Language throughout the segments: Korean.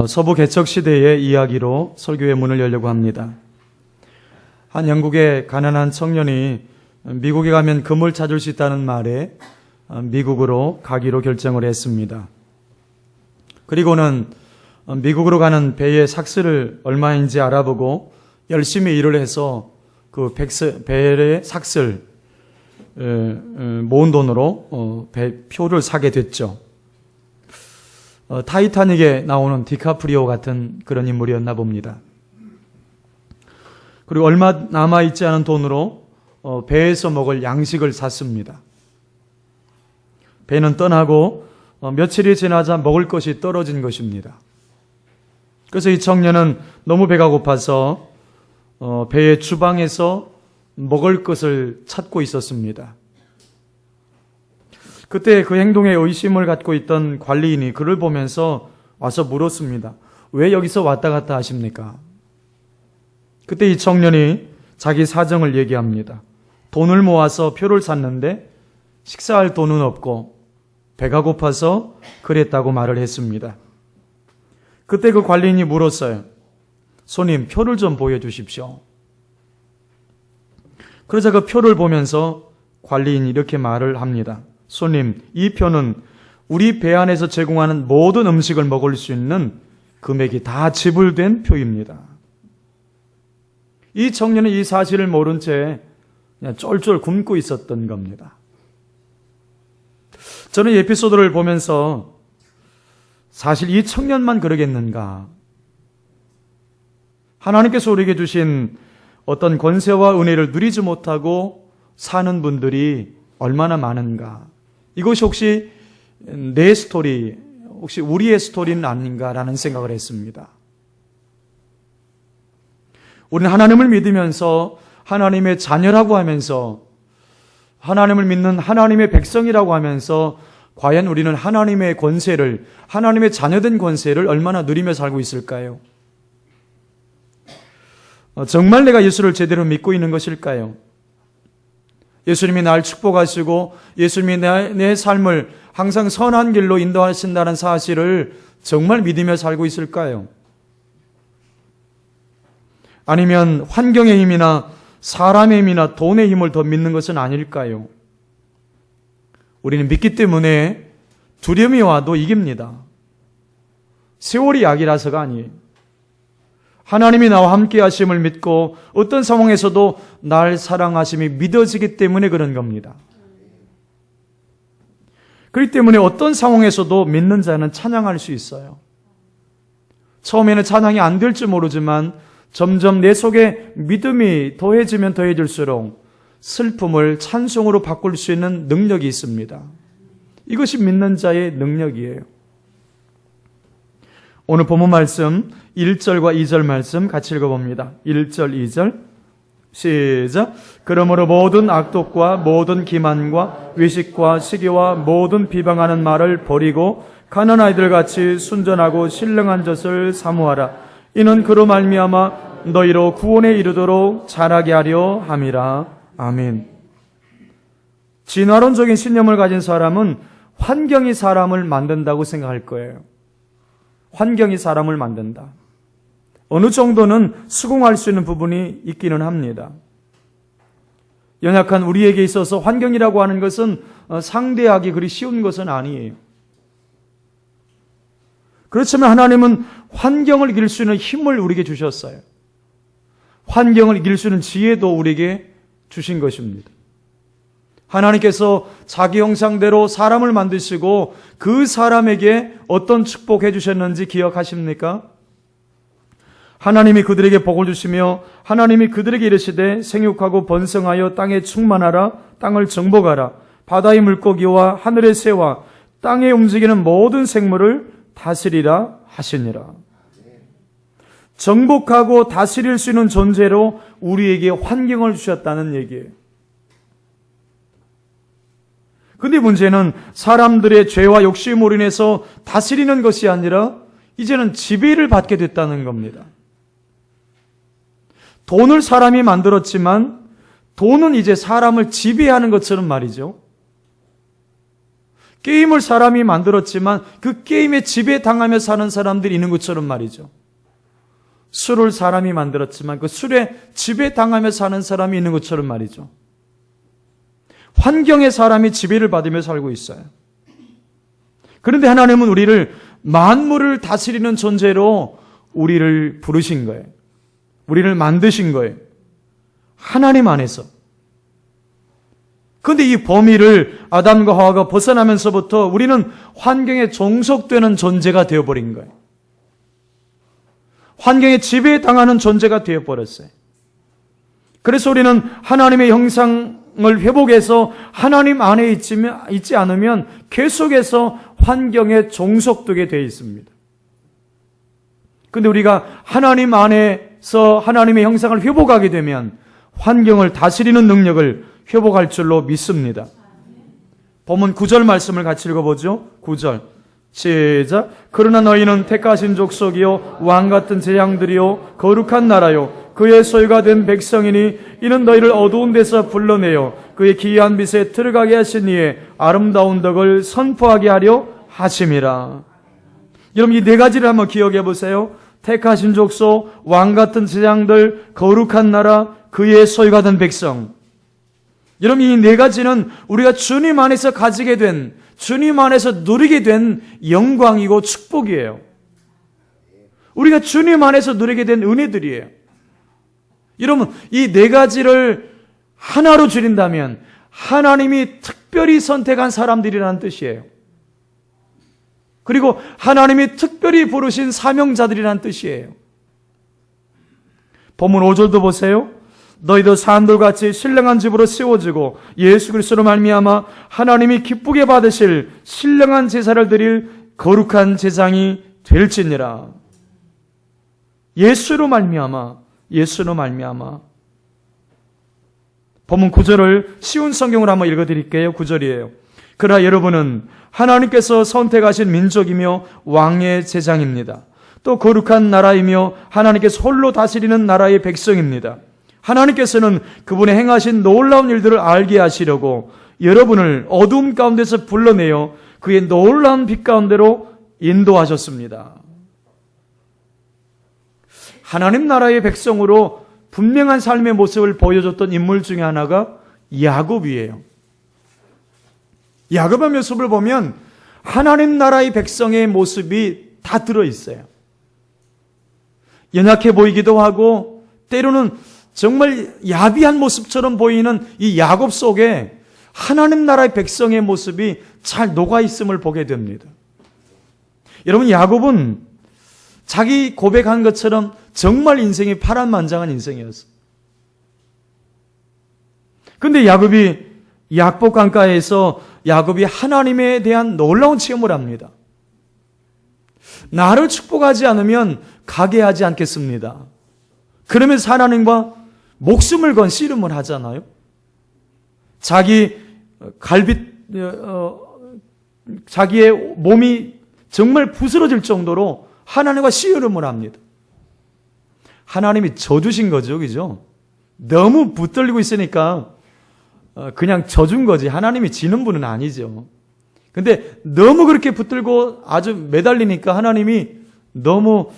서부 개척 시대의 이야기로 설교의 문을 열려고 합니다. 한 영국의 가난한 청년이 미국에 가면 금을 찾을 수 있다는 말에 미국으로 가기로 결정을 했습니다. 그리고는 미국으로 가는 배의 삭슬을 얼마인지 알아보고 열심히 일을 해서 그 배의 삭슬 모은 돈으로 배표를 사게 됐죠. 타이타닉에 나오는 디카프리오 같은 그런 인물이었나 봅니다. 그리고 얼마 남아있지 않은 돈으로 배에서 먹을 양식을 샀습니다. 배는 떠나고 며칠이 지나자 먹을 것이 떨어진 것입니다. 그래서 이 청년은 너무 배가 고파서 배의 주방에서 먹을 것을 찾고 있었습니다. 그때 그 행동에 의심을 갖고 있던 관리인이 그를 보면서 와서 물었습니다. 왜 여기서 왔다 갔다 하십니까? 그때 이 청년이 자기 사정을 얘기합니다. 돈을 모아서 표를 샀는데 식사할 돈은 없고 배가 고파서 그랬다고 말을 했습니다. 그때 그 관리인이 물었어요. 손님, 표를 좀 보여주십시오. 그러자 그 표를 보면서 관리인이 이렇게 말을 합니다. 손님, 이 표는 우리 배 안에서 제공하는 모든 음식을 먹을 수 있는 금액이 다 지불된 표입니다. 이 청년은 이 사실을 모른 채 그냥 쫄쫄 굶고 있었던 겁니다. 저는 이 에피소드를 보면서 사실 이 청년만 그러겠는가? 하나님께서 우리에게 주신 어떤 권세와 은혜를 누리지 못하고 사는 분들이 얼마나 많은가? 이것이 혹시 내 스토리, 혹시 우리의 스토리는 아닌가라는 생각을 했습니다. 우리는 하나님을 믿으면서 하나님의 자녀라고 하면서 하나님을 믿는 하나님의 백성이라고 하면서 과연 우리는 하나님의 권세를, 하나님의 자녀된 권세를 얼마나 누리며 살고 있을까요? 정말 내가 예수를 제대로 믿고 있는 것일까요? 예수님이 날 축복하시고 예수님이 내 삶을 항상 선한 길로 인도하신다는 사실을 정말 믿으며 살고 있을까요? 아니면 환경의 힘이나 사람의 힘이나 돈의 힘을 더 믿는 것은 아닐까요? 우리는 믿기 때문에 두려움이 와도 이깁니다. 세월이 약이라서가 아니에요. 하나님이 나와 함께 하심을 믿고 어떤 상황에서도 날 사랑하심이 믿어지기 때문에 그런 겁니다. 그렇기 때문에 어떤 상황에서도 믿는 자는 찬양할 수 있어요. 처음에는 찬양이 안 될지 모르지만 점점 내 속에 믿음이 더해지면 더해질수록 슬픔을 찬송으로 바꿀 수 있는 능력이 있습니다. 이것이 믿는 자의 능력이에요. 오늘 본문 말씀 1절과 2절 말씀 같이 읽어봅니다. 1절, 2절 시작. 그러므로 모든 악독과 모든 기만과 외식과 시기와 모든 비방하는 말을 버리고 가난 아이들 같이 순전하고 신령한 젖을 사모하라. 이는 그로 말미암아 너희로 구원에 이르도록 자라게 하려 함이라. 아멘. 진화론적인 신념을 가진 사람은 환경이 사람을 만든다고 생각할 거예요. 환경이 사람을 만든다. 어느 정도는 수긍할 수 있는 부분이 있기는 합니다. 연약한 우리에게 있어서 환경이라고 하는 것은 상대하기 그리 쉬운 것은 아니에요. 그렇지만 하나님은 환경을 이길 수 있는 힘을 우리에게 주셨어요. 환경을 이길 수 있는 지혜도 우리에게 주신 것입니다. 하나님께서 자기 형상대로 사람을 만드시고 그 사람에게 어떤 축복해 주셨는지 기억하십니까? 하나님이 그들에게 복을 주시며 하나님이 그들에게 이르시되 생육하고 번성하여 땅에 충만하라. 땅을 정복하라. 바다의 물고기와 하늘의 새와 땅에 움직이는 모든 생물을 다스리라 하시니라. 정복하고 다스릴 수 있는 존재로 우리에게 환경을 주셨다는 얘기예요. 근데 문제는 사람들의 죄와 욕심으로 인해서 다스리는 것이 아니라 이제는 지배를 받게 됐다는 겁니다. 돈을 사람이 만들었지만 돈은 이제 사람을 지배하는 것처럼 말이죠. 게임을 사람이 만들었지만 그 게임에 지배당하며 사는 사람들이 있는 것처럼 말이죠. 술을 사람이 만들었지만 그 술에 지배당하며 사는 사람이 있는 것처럼 말이죠. 환경의 사람이 지배를 받으며 살고 있어요. 그런데 하나님은 우리를 만물을 다스리는 존재로 우리를 부르신 거예요. 우리를 만드신 거예요. 하나님 안에서. 그런데 이 범위를 아담과 하와가 벗어나면서부터 우리는 환경에 종속되는 존재가 되어버린 거예요. 환경에 지배당하는 존재가 되어버렸어요. 그래서 우리는 하나님의 형상을 회복해서 하나님 안에 있지 않으면 계속해서 환경에 종속되게 되어 있습니다. 그런데 우리가 하나님 안에서 하나님의 형상을 회복하게 되면 환경을 다스리는 능력을 회복할 줄로 믿습니다. 본문 9절 말씀을 같이 읽어보죠. 9절 시작. 그러나 너희는 택하신 족속이요 왕같은 제양들이요 거룩한 나라요 그의 소유가 된 백성이니 이는 너희를 어두운 데서 불러내어 그의 기이한 빛에 들어가게 하신 이의 아름다운 덕을 선포하게 하려 하심이라. 여러분 이 네 가지를 한번 기억해 보세요. 택하신 족속, 왕같은 제장들, 거룩한 나라, 그의 소유가 된 백성. 여러분 이 네 가지는 우리가 주님 안에서 가지게 된, 주님 안에서 누리게 된 영광이고 축복이에요. 우리가 주님 안에서 누리게 된 은혜들이에요. 여러분 이 네 가지를 하나로 줄인다면 하나님이 특별히 선택한 사람들이라는 뜻이에요. 그리고 하나님이 특별히 부르신 사명자들이라는 뜻이에요. 본문 5절도 보세요. 너희도 산돌같이 신령한 집으로 세워지고 예수 그리스도로 말미암아 하나님이 기쁘게 받으실 신령한 제사를 드릴 거룩한 제장이 될지니라. 예수로 말미암아 본문 9절을 쉬운 성경으로 한번 읽어드릴게요. 9절이에요. 그러나 여러분은 하나님께서 선택하신 민족이며 왕의 제장입니다. 또 거룩한 나라이며 하나님께서 홀로 다스리는 나라의 백성입니다. 하나님께서는 그분의 행하신 놀라운 일들을 알게 하시려고 여러분을 어두움 가운데서 불러내어 그의 놀라운 빛 가운데로 인도하셨습니다. 하나님 나라의 백성으로 분명한 삶의 모습을 보여줬던 인물 중에 하나가 야곱이에요. 야곱의 모습을 보면 하나님 나라의 백성의 모습이 다 들어있어요. 연약해 보이기도 하고 때로는 정말 야비한 모습처럼 보이는 이 야곱 속에 하나님 나라의 백성의 모습이 잘 녹아있음을 보게 됩니다. 여러분 야곱은 자기 고백한 것처럼 정말 인생이 파란만장한 인생이었어요. 그런데 야곱이 약복 강가에서 야곱이 하나님에 대한 놀라운 체험을 합니다. 나를 축복하지 않으면 가게 하지 않겠습니다. 그러면서 하나님과 목숨을 건 씨름을 하잖아요. 자기의 몸이 정말 부스러질 정도로 하나님과 씨름을 합니다. 하나님이 져주신 거죠, 그죠? 너무 붙들리고 있으니까 그냥 져준 거지 하나님이 지는 분은 아니죠. 근데 너무 그렇게 붙들고 아주 매달리니까 하나님이 너무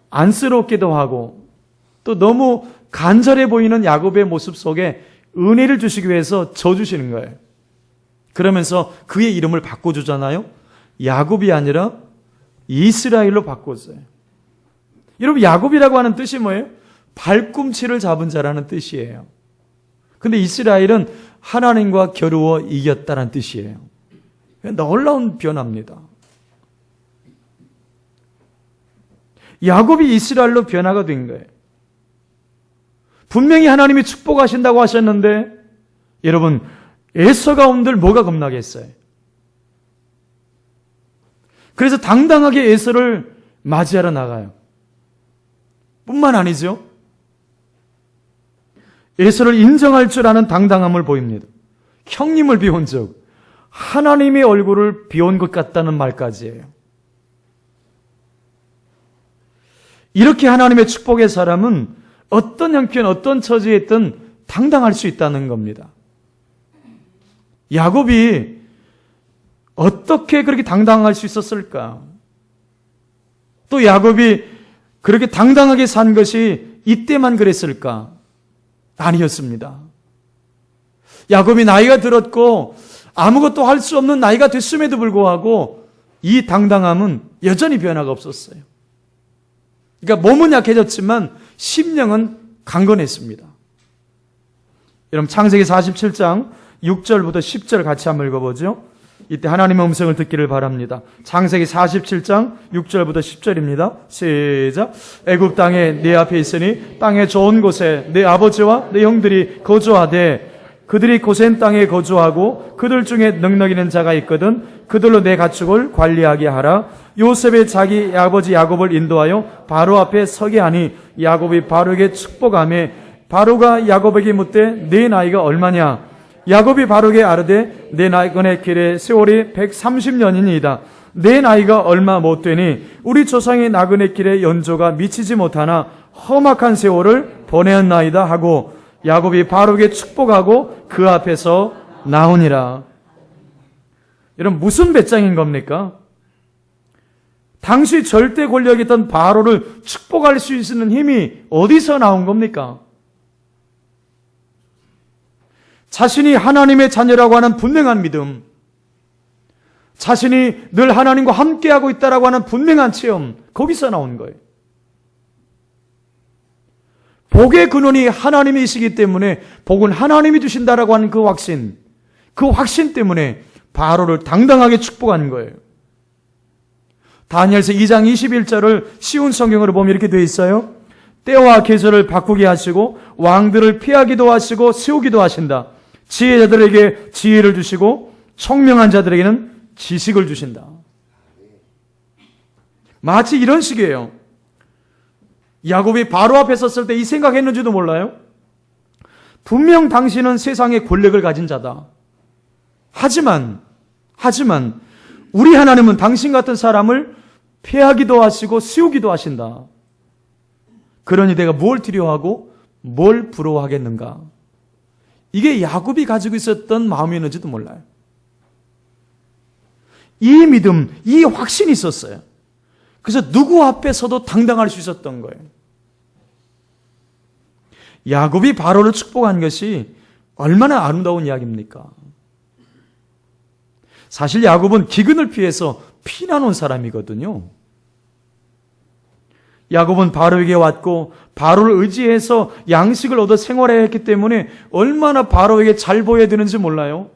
안쓰럽기도 하고 또 너무 간절해 보이는 야곱의 모습 속에 은혜를 주시기 위해서 져주시는 거예요. 그러면서 그의 이름을 바꿔주잖아요. 야곱이 아니라 이스라엘로 바꿨어요. 여러분 야곱이라고 하는 뜻이 뭐예요? 발꿈치를 잡은 자라는 뜻이에요. 근데 이스라엘은 하나님과 겨루어 이겼다는 뜻이에요. 놀라운 변화입니다. 야곱이 이스라엘로 변화가 된 거예요. 분명히 하나님이 축복하신다고 하셨는데 여러분 에서가 온들 뭐가 겁나겠어요? 그래서 당당하게 에서를 맞이하러 나가요. 뿐만 아니죠. 에서를 인정할 줄 아는 당당함을 보입니다. 형님을 비운 적 하나님의 얼굴을 비운 것 같다는 말까지예요. 이렇게 하나님의 축복의 사람은 어떤 형편, 어떤 처지에 있든 당당할 수 있다는 겁니다. 야곱이 어떻게 그렇게 당당할 수 있었을까? 또 야곱이 그렇게 당당하게 산 것이 이때만 그랬을까? 아니었습니다. 야곱이 나이가 들었고 아무것도 할 수 없는 나이가 됐음에도 불구하고 이 당당함은 여전히 변화가 없었어요. 그러니까 몸은 약해졌지만 심령은 강건했습니다. 여러분 창세기 47장 6절부터 10절 같이 한번 읽어보죠. 이때 하나님의 음성을 듣기를 바랍니다. 창세기 47장 6절부터 10절입니다. 시작. 애굽 땅에 네 앞에 있으니 땅의 좋은 곳에 네 아버지와 네 형들이 거주하되 그들이 고센 땅에 거주하고 그들 중에 능력 있는 자가 있거든 그들로 내 가축을 관리하게 하라. 요셉의 자기 아버지 야곱을 인도하여 바로 앞에 서게 하니 야곱이 바로에게 축복하며 바로가 야곱에게 묻되 네 나이가 얼마냐? 야곱이 바로에게 아르되 내 나그네 길의 세월이 130년이니이다. 내 나이가 얼마 못 되니 우리 조상의 나그네 길의 연조가 미치지 못하나 험악한 세월을 보내었나이다 하고 야곱이 바로에게 축복하고 그 앞에서 나오니라. 여러분 무슨 배짱인 겁니까? 당시 절대 권력이었던 바로를 축복할 수 있는 힘이 어디서 나온 겁니까? 자신이 하나님의 자녀라고 하는 분명한 믿음, 자신이 늘 하나님과 함께하고 있다라고 하는 분명한 체험, 거기서 나온 거예요. 복의 근원이 하나님이시기 때문에 복은 하나님이 주신다라고 하는 그 확신 때문에 바로를 당당하게 축복한 거예요. 다니엘서 2장 21절을 쉬운 성경으로 보면 이렇게 되어 있어요. 때와 계절을 바꾸게 하시고 왕들을 피하기도 하시고 세우기도 하신다. 지혜자들에게 지혜를 주시고 총명한 자들에게는 지식을 주신다. 마치 이런 식이에요. 야곱이 바로 앞에 섰을 때 이 생각했는지도 몰라요. 분명 당신은 세상의 권력을 가진 자다. 하지만 우리 하나님은 당신 같은 사람을 폐하기도 하시고 세우기도 하신다. 그러니 내가 뭘 두려워하고 뭘 부러워하겠는가? 이게 야곱이 가지고 있었던 마음이었는지도 몰라요. 이 믿음, 이 확신이 있었어요. 그래서 누구 앞에서도 당당할 수 있었던 거예요. 야곱이 바로를 축복한 것이 얼마나 아름다운 이야기입니까? 사실 야곱은 기근을 피해서 피난 온 사람이거든요. 야곱은 바로에게 왔고 바로를 의지해서 양식을 얻어 생활해야 했기 때문에 얼마나 바로에게 잘 보여야 되는지 몰라요.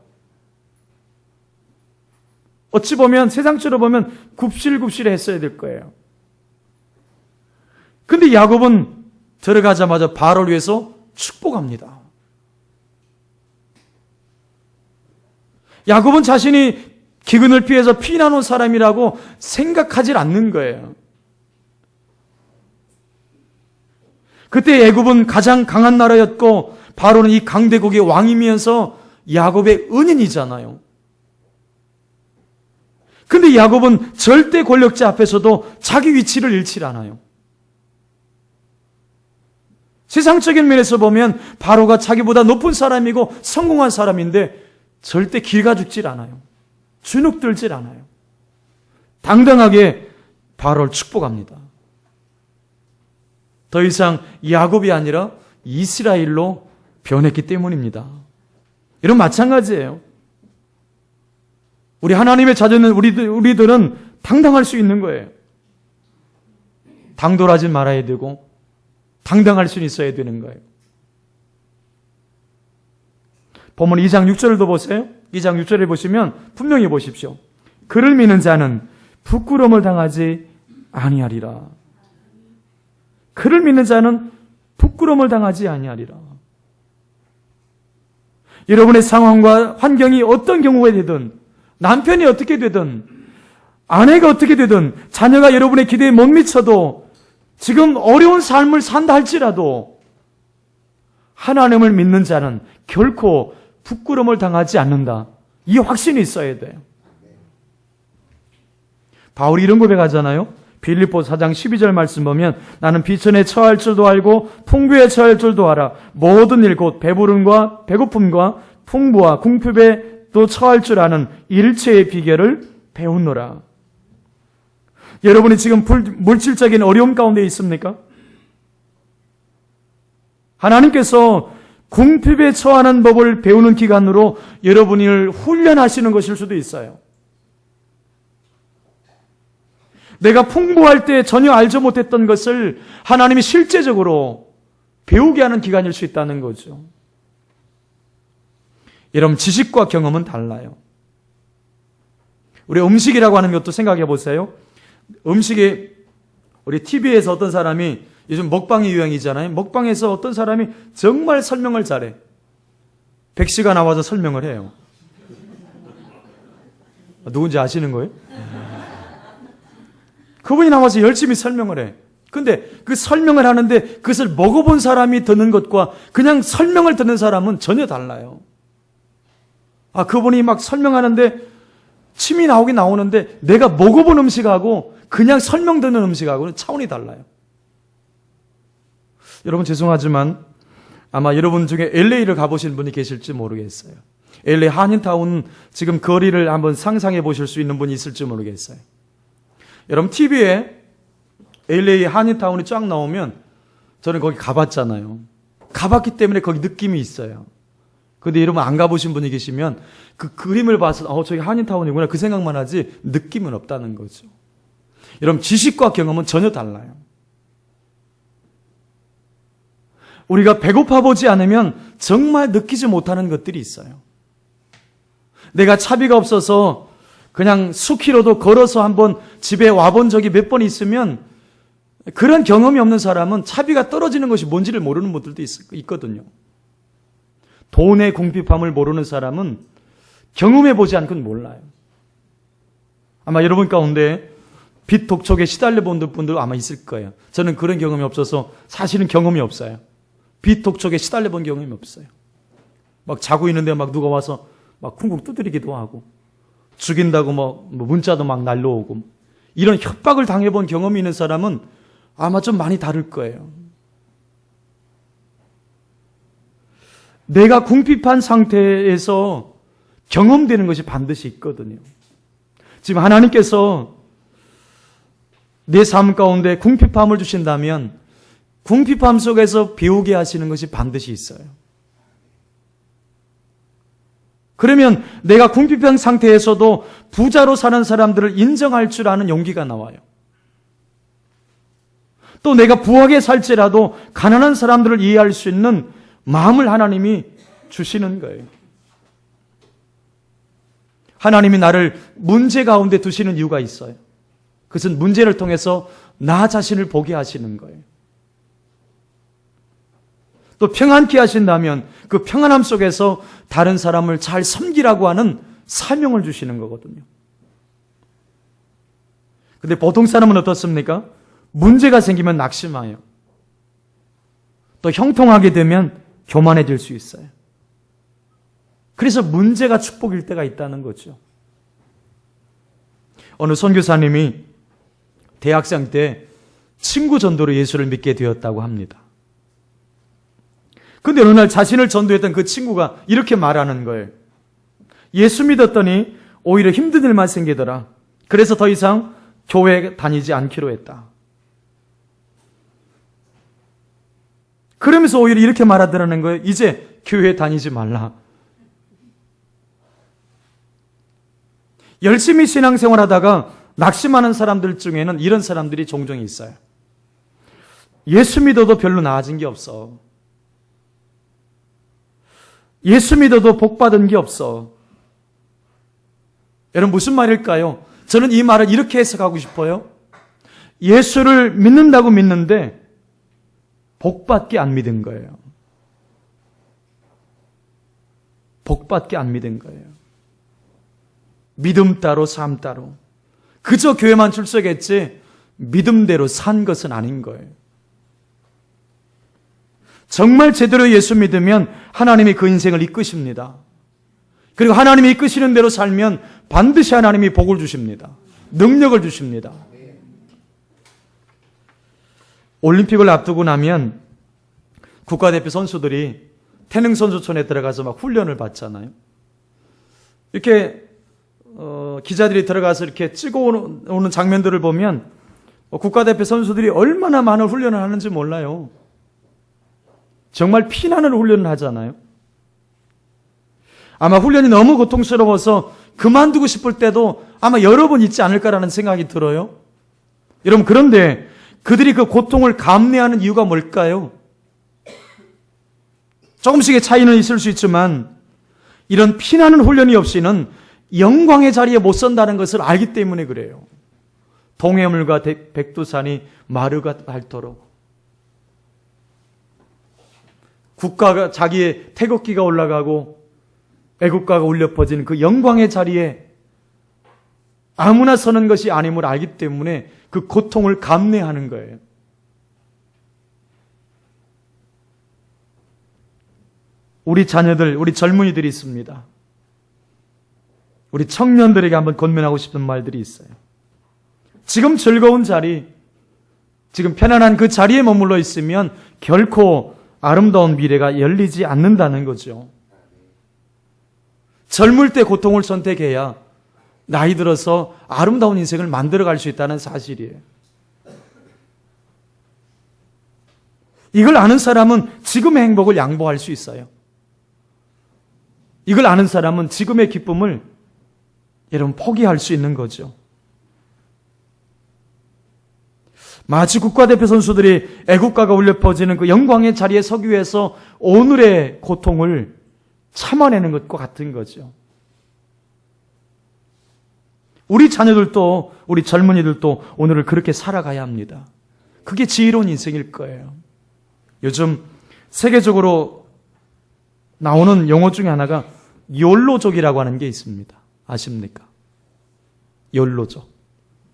어찌 보면 세상적으로 보면 굽실굽실 했어야 될 거예요. 근데 야곱은 들어가자마자 바로를 위해서 축복합니다. 야곱은 자신이 기근을 피해서 피난 온 사람이라고 생각하지 않는 거예요. 그때 애굽은 가장 강한 나라였고 바로는 이 강대국의 왕이면서 야곱의 은인이잖아요. 근데 야곱은 절대 권력자 앞에서도 자기 위치를 잃지 않아요. 세상적인 면에서 보면 바로가 자기보다 높은 사람이고 성공한 사람인데 절대 기가 죽질 않아요. 주눅들질 않아요. 당당하게 바로를 축복합니다. 더 이상 야곱이 아니라 이스라엘로 변했기 때문입니다. 이런 마찬가지예요. 우리 하나님의 자녀는 우리들은 당당할 수 있는 거예요. 당돌하지 말아야 되고 당당할 수 있어야 되는 거예요. 본문 2장 6절도 보세요. 2장 6절에 보시면 분명히 보십시오. 그를 믿는 자는 부끄러움을 당하지 아니하리라. 그를 믿는 자는 부끄러움을 당하지 아니하리라. 여러분의 상황과 환경이 어떤 경우가 되든 남편이 어떻게 되든 아내가 어떻게 되든 자녀가 여러분의 기대에 못 미쳐도 지금 어려운 삶을 산다 할지라도 하나님을 믿는 자는 결코 부끄러움을 당하지 않는다. 이 확신이 있어야 돼요. 바울이 이런 고백하잖아요. 빌립보서 4장 12절 말씀 보면 나는 비천에 처할 줄도 알고 풍부에 처할 줄도 알아. 모든 일 곧 배부름과 배고픔과 풍부와 궁핍에 또 처할 줄 아는 일체의 비결을 배우노라. 여러분이 지금 물질적인 어려움 가운데 있습니까? 하나님께서 궁핍에 처하는 법을 배우는 기간으로 여러분을 훈련하시는 것일 수도 있어요. 내가 풍부할 때 전혀 알지 못했던 것을 하나님이 실제적으로 배우게 하는 기간일 수 있다는 거죠. 여러분, 지식과 경험은 달라요. 우리 음식이라고 하는 것도 생각해 보세요. 음식이 우리 TV에서 어떤 사람이 요즘 먹방이 유행이잖아요. 먹방에서 어떤 사람이 정말 설명을 잘해. 백씨가 나와서 설명을 해요. 누군지 아시는 거예요? 그분이 나와서 열심히 설명을 해. 근데 그 설명을 하는데 그것을 먹어본 사람이 듣는 것과 그냥 설명을 듣는 사람은 전혀 달라요. 그분이 막 설명하는데 침이 나오긴 나오는데 내가 먹어본 음식하고 그냥 설명 듣는 음식하고는 차원이 달라요. 여러분, 죄송하지만 아마 여러분 중에 LA를 가보신 분이 계실지 모르겠어요. LA 한인타운 지금 거리를 한번 상상해 보실 수 있는 분이 있을지 모르겠어요. 여러분, TV에 LA 한인타운이 쫙 나오면 저는 거기 가봤잖아요. 가봤기 때문에 거기 느낌이 있어요. 근데 여러분 안 가보신 분이 계시면 그 그림을 봐서 저기 한인타운이구나 그 생각만 하지 느낌은 없다는 거죠. 여러분, 지식과 경험은 전혀 달라요. 우리가 배고파 보지 않으면 정말 느끼지 못하는 것들이 있어요. 내가 차비가 없어서 그냥 수키로도 걸어서 한번 집에 와본 적이 몇 번 있으면 그런 경험이 없는 사람은 차비가 떨어지는 것이 뭔지를 모르는 분들도 있거든요. 돈의 궁핍함을 모르는 사람은 경험해보지 않고는 몰라요. 아마 여러분 가운데 빚 독촉에 시달려 본 분들 아마 있을 거예요. 저는 그런 경험이 없어서 사실은 경험이 없어요. 빚 독촉에 시달려 본 경험이 없어요. 막 자고 있는데 막 누가 와서 막 쿵쿵 두드리기도 하고 죽인다고 뭐 문자도 막 날라오고 이런 협박을 당해본 경험이 있는 사람은 아마 좀 많이 다를 거예요. 내가 궁핍한 상태에서 경험되는 것이 반드시 있거든요. 지금 하나님께서 내 삶 가운데 궁핍함을 주신다면 궁핍함 속에서 배우게 하시는 것이 반드시 있어요. 그러면 내가 궁핍한 상태에서도 부자로 사는 사람들을 인정할 줄 아는 용기가 나와요. 또 내가 부하게 살지라도 가난한 사람들을 이해할 수 있는 마음을 하나님이 주시는 거예요. 하나님이 나를 문제 가운데 두시는 이유가 있어요. 그것은 문제를 통해서 나 자신을 보게 하시는 거예요. 또 평안케 하신다면 그 평안함 속에서 다른 사람을 잘 섬기라고 하는 사명을 주시는 거거든요. 근데 보통 사람은 어떻습니까? 문제가 생기면 낙심해요. 또 형통하게 되면 교만해질 수 있어요. 그래서 문제가 축복일 때가 있다는 거죠. 어느 선교사님이 대학생 때 친구 전도로 예수를 믿게 되었다고 합니다. 근데 어느 날 자신을 전도했던 그 친구가 이렇게 말하는 거예요. 예수 믿었더니 오히려 힘든 일만 생기더라. 그래서 더 이상 교회 다니지 않기로 했다. 그러면서 오히려 이렇게 말하더라는 거예요. 이제 교회 다니지 말라. 열심히 신앙생활하다가 낙심하는 사람들 중에는 이런 사람들이 종종 있어요. 예수 믿어도 별로 나아진 게 없어. 예수 믿어도 복 받은 게 없어. 여러분, 무슨 말일까요? 저는 이 말을 이렇게 해석하고 싶어요. 예수를 믿는다고 믿는데 복받게 안 믿은 거예요. 복받게 안 믿은 거예요. 믿음 따로 삶 따로. 그저 교회만 출석했지 믿음대로 산 것은 아닌 거예요. 정말 제대로 예수 믿으면 하나님이 그 인생을 이끄십니다. 그리고 하나님이 이끄시는 대로 살면 반드시 하나님이 복을 주십니다. 능력을 주십니다. 올림픽을 앞두고 나면 국가대표 선수들이 태능선수촌에 들어가서 막 훈련을 받잖아요. 이렇게 기자들이 들어가서 이렇게 찍어 오는 장면들을 보면 국가대표 선수들이 얼마나 많은 훈련을 하는지 몰라요. 정말 피나는 훈련을 하잖아요. 아마 훈련이 너무 고통스러워서 그만두고 싶을 때도 아마 여러 번 있지 않을까라는 생각이 들어요. 여러분, 그런데 그들이 그 고통을 감내하는 이유가 뭘까요? 조금씩의 차이는 있을 수 있지만 이런 피나는 훈련이 없이는 영광의 자리에 못 선다는 것을 알기 때문에 그래요. 동해물과 백두산이 마르가 닳도록 국가가 자기의 태극기가 올라가고 애국가가 울려 퍼지는 그 영광의 자리에 아무나 서는 것이 아님을 알기 때문에 그 고통을 감내하는 거예요. 우리 자녀들, 우리 젊은이들이 있습니다. 우리 청년들에게 한번 권면하고 싶은 말들이 있어요. 지금 즐거운 자리, 지금 편안한 그 자리에 머물러 있으면 결코 아름다운 미래가 열리지 않는다는 거죠. 젊을 때 고통을 선택해야 나이 들어서 아름다운 인생을 만들어갈 수 있다는 사실이에요. 이걸 아는 사람은 지금의 행복을 양보할 수 있어요. 이걸 아는 사람은 지금의 기쁨을 여러분 포기할 수 있는 거죠. 마치 국가대표 선수들이 애국가가 울려 퍼지는 그 영광의 자리에 서기 위해서 오늘의 고통을 참아내는 것과 같은 거죠. 우리 자녀들도 우리 젊은이들도 오늘을 그렇게 살아가야 합니다. 그게 지혜로운 인생일 거예요. 요즘 세계적으로 나오는 용어 중에 하나가 욜로족이라고 하는 게 있습니다. 아십니까? 욜로족.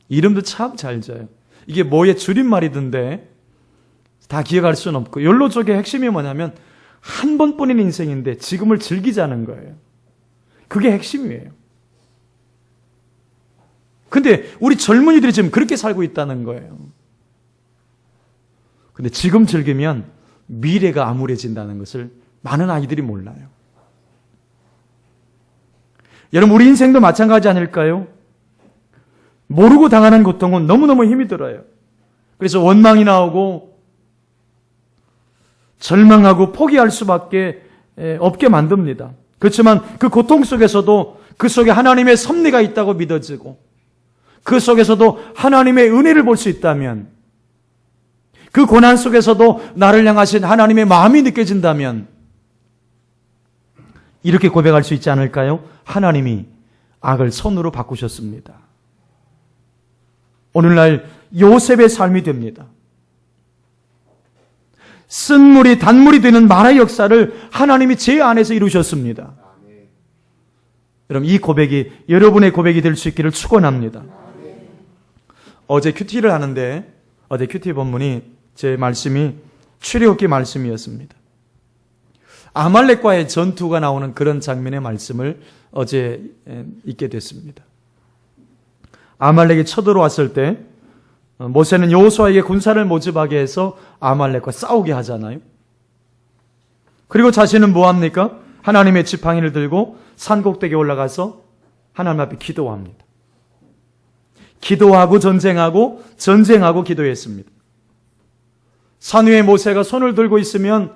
이름도 참 잘 져요. 이게 뭐의 줄임말이던데 다 기억할 수는 없고, 욜로족의 핵심이 뭐냐면 한 번뿐인 인생인데 지금을 즐기자는 거예요. 그게 핵심이에요. 근데 우리 젊은이들이 지금 그렇게 살고 있다는 거예요. 근데 지금 즐기면 미래가 암울해진다는 것을 많은 아이들이 몰라요. 여러분, 우리 인생도 마찬가지 아닐까요? 모르고 당하는 고통은 너무너무 힘이 들어요. 그래서 원망이 나오고 절망하고 포기할 수밖에 없게 만듭니다. 그렇지만 그 고통 속에서도 그 속에 하나님의 섭리가 있다고 믿어지고 그 속에서도 하나님의 은혜를 볼 수 있다면, 그 고난 속에서도 나를 향하신 하나님의 마음이 느껴진다면 이렇게 고백할 수 있지 않을까요? 하나님이 악을 선으로 바꾸셨습니다. 오늘날 요셉의 삶이 됩니다. 쓴물이 단물이 되는 만화의 역사를 하나님이 제 안에서 이루셨습니다. 여러분, 이 고백이 여러분의 고백이 될 수 있기를 축원합니다. 어제 큐티를 하는데 어제 큐티 본문이 제 말씀이 출애굽기 말씀이었습니다. 아말렉과의 전투가 나오는 그런 장면의 말씀을 어제 읽게 됐습니다. 아말렉이 쳐들어왔을 때 모세는 여호수아에게 군사를 모집하게 해서 아말렉과 싸우게 하잖아요. 그리고 자신은 뭐합니까? 하나님의 지팡이를 들고 산꼭대기에 올라가서 하나님 앞에 기도합니다. 기도하고 전쟁하고 전쟁하고 기도했습니다. 산 위에 모세가 손을 들고 있으면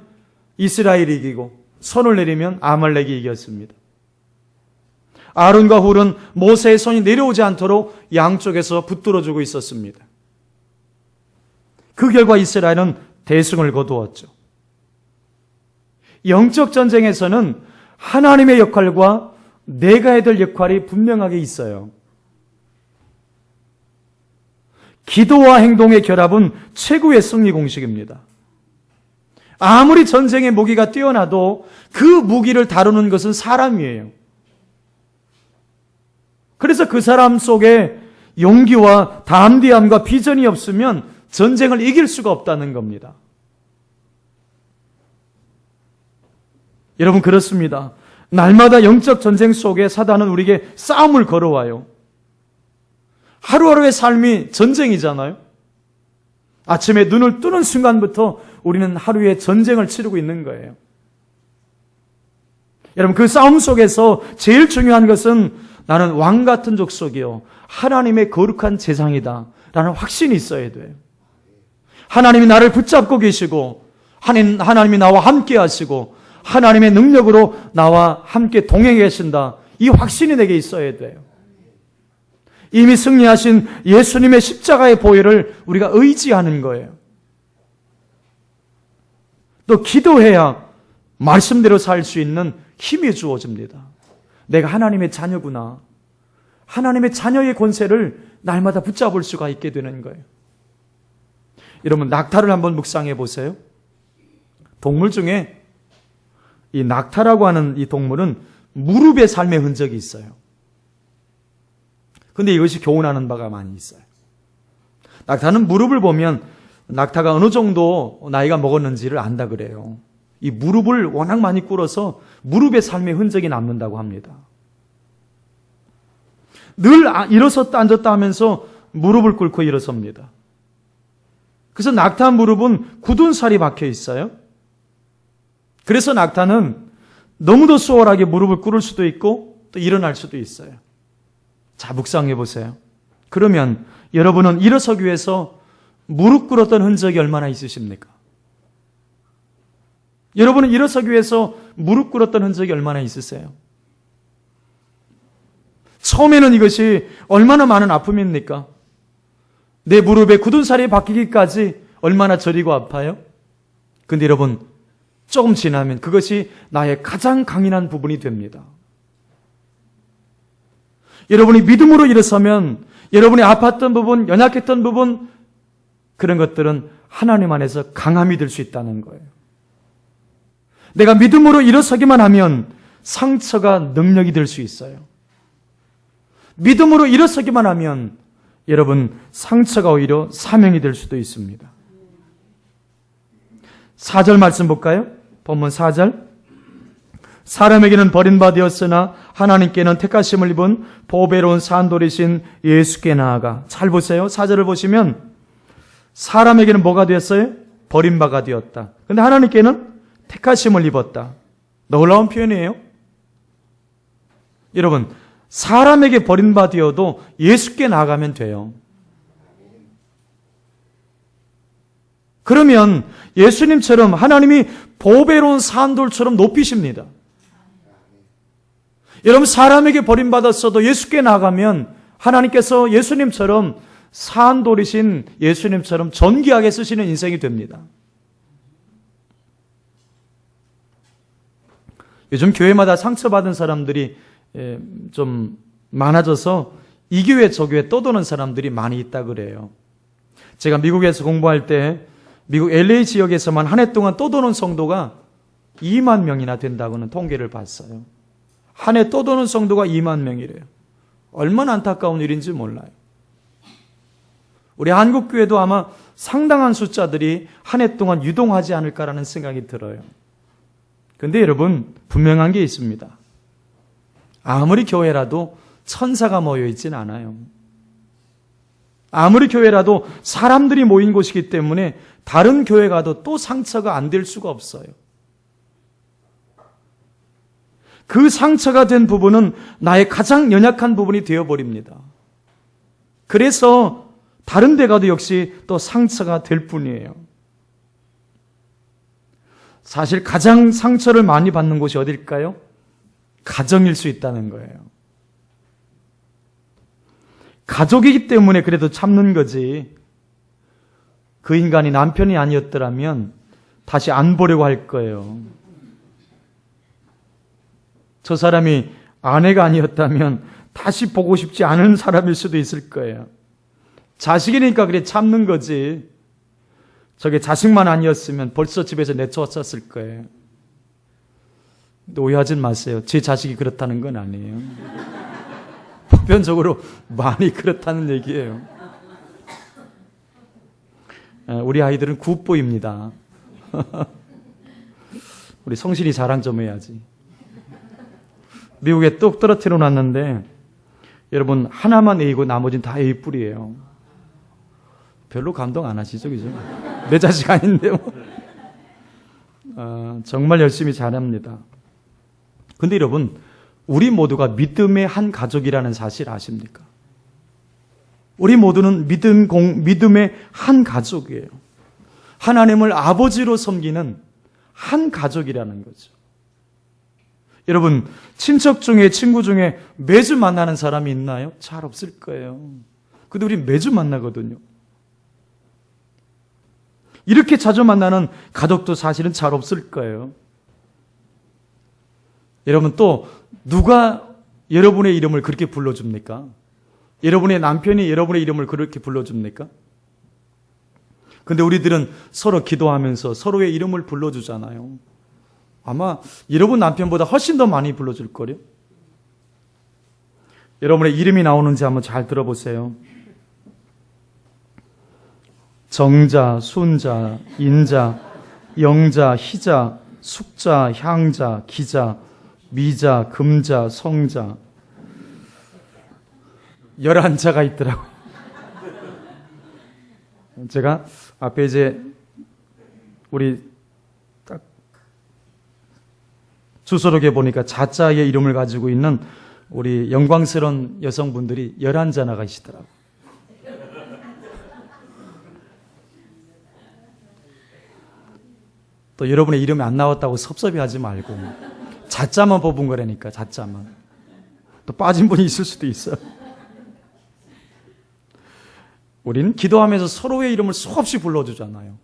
이스라엘이 이기고 손을 내리면 아말렉이 이겼습니다. 아론과 훌은 모세의 손이 내려오지 않도록 양쪽에서 붙들어주고 있었습니다. 그 결과 이스라엘은 대승을 거두었죠. 영적 전쟁에서는 하나님의 역할과 내가 해야 될 역할이 분명하게 있어요. 기도와 행동의 결합은 최고의 승리 공식입니다. 아무리 전쟁의 무기가 뛰어나도 그 무기를 다루는 것은 사람이에요. 그래서 그 사람 속에 용기와 담대함과 비전이 없으면 전쟁을 이길 수가 없다는 겁니다. 여러분, 그렇습니다. 날마다 영적 전쟁 속에 사단은 우리에게 싸움을 걸어와요. 하루하루의 삶이 전쟁이잖아요. 아침에 눈을 뜨는 순간부터 우리는 하루의 전쟁을 치르고 있는 거예요. 여러분, 그 싸움 속에서 제일 중요한 것은 나는 왕 같은 족속이요, 하나님의 거룩한 제상이다 라는 확신이 있어야 돼요. 하나님이 나를 붙잡고 계시고 하나님이 나와 함께 하시고 하나님의 능력으로 나와 함께 동행해 계신다, 이 확신이 내게 있어야 돼요. 이미 승리하신 예수님의 십자가의 보혈을 우리가 의지하는 거예요. 또 기도해야 말씀대로 살 수 있는 힘이 주어집니다. 내가 하나님의 자녀구나. 하나님의 자녀의 권세를 날마다 붙잡을 수가 있게 되는 거예요. 여러분, 낙타를 한번 묵상해 보세요. 동물 중에 이 낙타라고 하는 이 동물은 무릎의 삶의 흔적이 있어요. 근데 이것이 교훈하는 바가 많이 있어요. 낙타는 무릎을 보면 낙타가 어느 정도 나이가 먹었는지를 안다 그래요. 이 무릎을 워낙 많이 꿇어서 무릎의 삶의 흔적이 남는다고 합니다. 늘 일어섰다 앉았다 하면서 무릎을 꿇고 일어섭니다. 그래서 낙타 무릎은 굳은 살이 박혀 있어요. 그래서 낙타는 너무도 수월하게 무릎을 꿇을 수도 있고 또 일어날 수도 있어요. 자, 묵상해 보세요. 그러면 여러분은 일어서기 위해서 무릎 꿇었던 흔적이 얼마나 있으십니까? 여러분은 일어서기 위해서 무릎 꿇었던 흔적이 얼마나 있으세요? 처음에는 이것이 얼마나 많은 아픔입니까? 내 무릎에 굳은 살이 박히기까지 얼마나 저리고 아파요? 근데 여러분, 조금 지나면 그것이 나의 가장 강인한 부분이 됩니다. 여러분이 믿음으로 일어서면 여러분이 아팠던 부분, 연약했던 부분, 그런 것들은 하나님 안에서 강함이 될 수 있다는 거예요. 내가 믿음으로 일어서기만 하면 상처가 능력이 될 수 있어요. 믿음으로 일어서기만 하면 여러분, 상처가 오히려 사명이 될 수도 있습니다. 4절 말씀 볼까요? 본문 4절. 사람에게는 버림받았으나 하나님께는 택하심을 입은 보배로운 산돌이신 예수께 나아가. 잘 보세요. 4절을 보시면 사람에게는 뭐가 되었어요? 버림바가 되었다. 근데 하나님께는 택하심을 입었다. 놀라운 표현이에요. 여러분, 사람에게 버림받아도 예수께 나아가면 돼요. 그러면 예수님처럼 하나님이 보배로운 산돌처럼 높이십니다. 여러분, 사람에게 버림받았어도 예수께 나가면 하나님께서 예수님처럼 산돌이신 예수님처럼 존귀하게 쓰시는 인생이 됩니다. 요즘 교회마다 상처받은 사람들이 좀 많아져서 이 교회 저 교회 떠도는 사람들이 많이 있다 그래요. 제가 미국에서 공부할 때 미국 LA 지역에서만 한 해 동안 떠도는 성도가 2만 명이나 된다고는 통계를 봤어요. 한 해 떠도는 성도가 2만 명이래요. 얼마나 안타까운 일인지 몰라요. 우리 한국교회도 아마 상당한 숫자들이 한 해 동안 유동하지 않을까라는 생각이 들어요. 그런데 여러분, 분명한 게 있습니다. 아무리 교회라도 천사가 모여 있진 않아요. 아무리 교회라도 사람들이 모인 곳이기 때문에 다른 교회 가도 또 상처가 안 될 수가 없어요. 그 상처가 된 부분은 나의 가장 연약한 부분이 되어버립니다. 그래서 다른 데 가도 역시 또 상처가 될 뿐이에요. 사실 가장 상처를 많이 받는 곳이 어딜까요? 가정일 수 있다는 거예요. 가족이기 때문에 그래도 참는 거지. 그 인간이 남편이 아니었더라면 다시 안 보려고 할 거예요. 저 사람이 아내가 아니었다면 다시 보고 싶지 않은 사람일 수도 있을 거예요. 자식이니까 그래 참는 거지. 저게 자식만 아니었으면 벌써 집에서 내쫓았을 거예요. 오해하지 마세요. 제 자식이 그렇다는 건 아니에요. 보편적으로 많이 그렇다는 얘기예요. 우리 아이들은 굿보입니다. 우리 성실히 자랑 좀 해야지. 미국에 뚝 떨어뜨려 놨는데 여러분, 하나만 A고 나머지는 다 A뿔이에요. 별로 감동 안 하시죠, 그죠? 내 자식 아닌데 뭐. 정말 열심히 잘합니다. 근데 여러분, 우리 모두가 믿음의 한 가족이라는 사실 아십니까? 우리 모두는 믿음의 한 가족이에요. 하나님을 아버지로 섬기는 한 가족이라는 거죠. 여러분, 친척 중에, 친구 중에 매주 만나는 사람이 있나요? 잘 없을 거예요. 근데 우리 매주 만나거든요. 이렇게 자주 만나는 가족도 사실은 잘 없을 거예요. 여러분, 또 누가 여러분의 이름을 그렇게 불러줍니까? 여러분의 남편이 여러분의 이름을 그렇게 불러줍니까? 근데 우리들은 서로 기도하면서 서로의 이름을 불러주잖아요. 아마 여러분 남편보다 훨씬 더 많이 불러줄걸요? 여러분의 이름이 나오는지 한번 잘 들어보세요. 정자, 순자, 인자, 영자, 희자, 숙자, 향자, 기자, 미자, 금자, 성자. 11자가 있더라고요. 제가 앞에 이제 우리 딱 주소록에 보니까 자자의 이름을 가지고 있는 우리 영광스러운 여성분들이 11자나 계시더라고요. 또 여러분의 이름이 안 나왔다고 섭섭해하지 말고 자자만 뽑은 거라니까, 자자만. 또 빠진 분이 있을 수도 있어요. 우리는 기도하면서 서로의 이름을 수없이 불러주잖아요.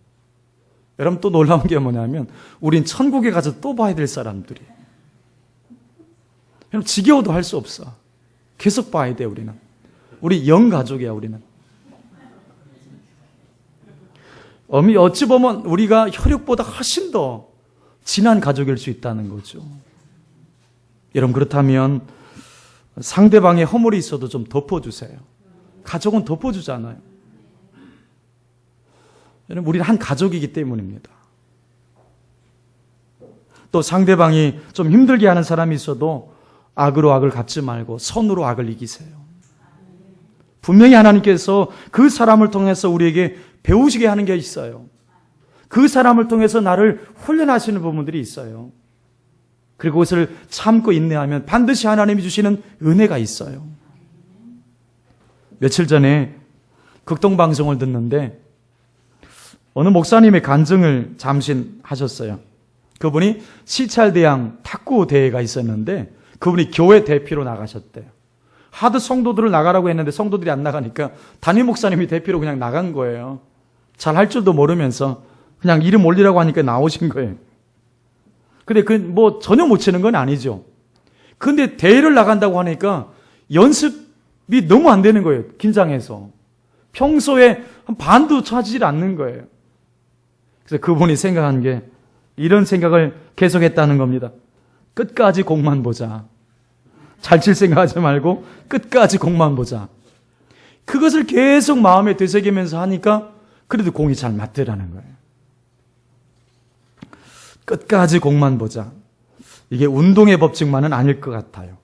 여러분, 또 놀라운 게 뭐냐면 우린 천국에 가서 또 봐야 될 사람들이에요. 여러분, 지겨워도 할 수 없어. 계속 봐야 돼. 우리는. 우리 영가족이야. 우리는. 어찌 보면 우리가 혈육보다 훨씬 더 진한 가족일 수 있다는 거죠. 여러분, 그렇다면 상대방의 허물이 있어도 좀 덮어주세요. 가족은 덮어주잖아요. 여러분, 우리는 한 가족이기 때문입니다. 또 상대방이 좀 힘들게 하는 사람이 있어도 악으로 악을 갚지 말고 선으로 악을 이기세요. 분명히 하나님께서 그 사람을 통해서 우리에게 배우시게 하는 게 있어요. 그 사람을 통해서 나를 훈련하시는 부분들이 있어요. 그리고 그것을 참고 인내하면 반드시 하나님이 주시는 은혜가 있어요. 며칠 전에 극동방송을 듣는데 어느 목사님의 간증을 잠시 하셨어요. 그분이 시찰대항 탁구 대회가 있었는데 그분이 교회 대표로 나가셨대요. 하도 성도들을 나가라고 했는데 성도들이 안 나가니까 담임 목사님이 대표로 그냥 나간 거예요. 잘 할 줄도 모르면서 그냥 이름 올리라고 하니까 나오신 거예요. 근데 전혀 못 치는 건 아니죠. 근데 대회를 나간다고 하니까 연습이 너무 안 되는 거예요. 긴장해서. 평소에 한 반도 차지질 않는 거예요. 그래서 그분이 생각한 게 이런 생각을 계속했다는 겁니다. 끝까지 공만 보자. 잘 칠 생각하지 말고 끝까지 공만 보자. 그것을 계속 마음에 되새기면서 하니까 그래도 공이 잘 맞더라는 거예요. 끝까지 공만 보자. 이게 운동의 법칙만은 아닐 것 같아요.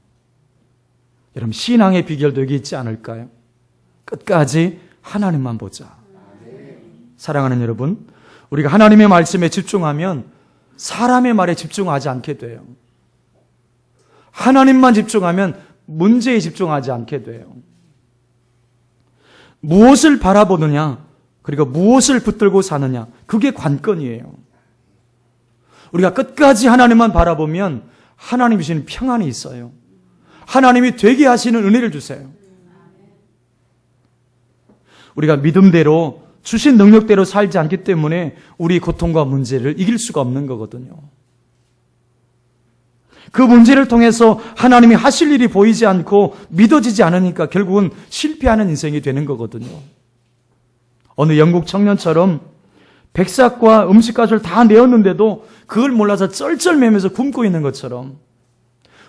여러분, 신앙의 비결도 여기 있지 않을까요? 끝까지 하나님만 보자. 사랑하는 여러분, 우리가 하나님의 말씀에 집중하면 사람의 말에 집중하지 않게 돼요. 하나님만 집중하면 문제에 집중하지 않게 돼요. 무엇을 바라보느냐, 그리고 무엇을 붙들고 사느냐, 그게 관건이에요. 우리가 끝까지 하나님만 바라보면 하나님이 주시는 평안이 있어요. 하나님이 되게 하시는 은혜를 주세요. 우리가 믿음대로 주신 능력대로 살지 않기 때문에 우리 고통과 문제를 이길 수가 없는 거거든요. 그 문제를 통해서 하나님이 하실 일이 보이지 않고 믿어지지 않으니까 결국은 실패하는 인생이 되는 거거든요. 어느 영국 청년처럼 백삭과 음식가루를 다 내었는데도 그걸 몰라서 쩔쩔매면서 굶고 있는 것처럼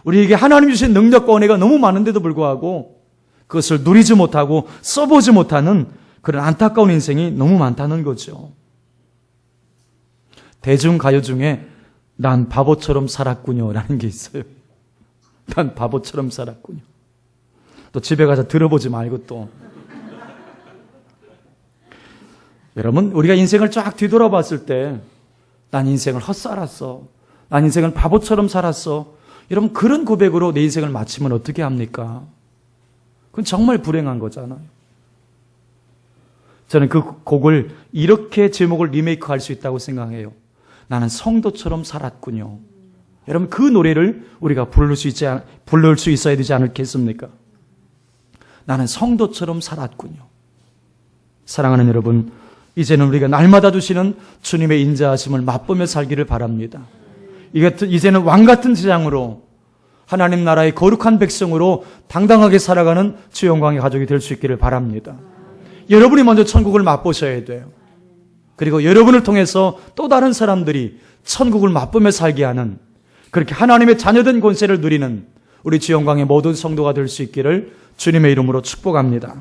우리에게 하나님 주신 능력과 은혜가 너무 많은데도 불구하고 그것을 누리지 못하고 써보지 못하는 그런 안타까운 인생이 너무 많다는 거죠. 대중가요 중에 난 바보처럼 살았군요 라는 게 있어요. 난 바보처럼 살았군요. 또 집에 가서 들어보지 말고 또. 여러분, 우리가 인생을 쫙 뒤돌아봤을 때 난 인생을 헛살았어. 난 인생을 바보처럼 살았어. 여러분, 그런 고백으로 내 인생을 마치면 어떻게 합니까? 그건 정말 불행한 거잖아요. 저는 그 곡을 이렇게 제목을 리메이크할 수 있다고 생각해요. 나는 성도처럼 살았군요. 여러분, 그 노래를 우리가 부를 수 있어야 되지 않겠습니까? 나는 성도처럼 살았군요. 사랑하는 여러분, 이제는 우리가 날마다 주시는 주님의 인자하심을 맛보며 살기를 바랍니다. 이제는 왕같은 제장으로 하나님 나라의 거룩한 백성으로 당당하게 살아가는 주 영광의 가족이 될 수 있기를 바랍니다. 여러분이 먼저 천국을 맛보셔야 돼요. 그리고 여러분을 통해서 또 다른 사람들이 천국을 맛보며 살게 하는, 그렇게 하나님의 자녀된 권세를 누리는 우리 주 영광의 모든 성도가 될 수 있기를 주님의 이름으로 축복합니다.